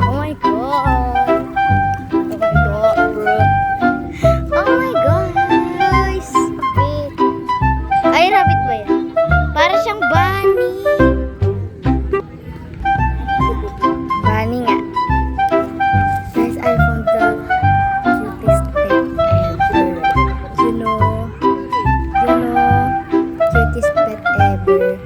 Oh my god. Oh my god, bro. Oh my god, guys. Rabbit. Ay, rabbit ba yan? Para siyang bunny. Bunny nga. Guys, I found the cutest pet ever. You know, cutest pet ever.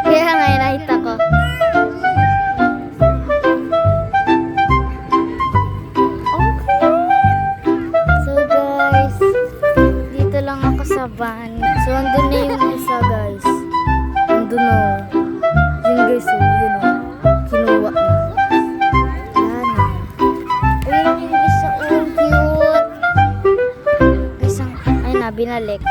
Kaya nga, nakita ko. Okay. So guys, dito lang ako sa van. So andun na yung isa guys. Andun na. Yun guys, so yun o. Kinuha na. Wala na. Ayun yung isa, oh cute. Guys, ay na, binalik.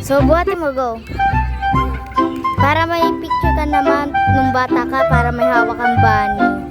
So, buhatin mo, go. Para may picture ka naman nung bata ka, para may hawak kang bunny.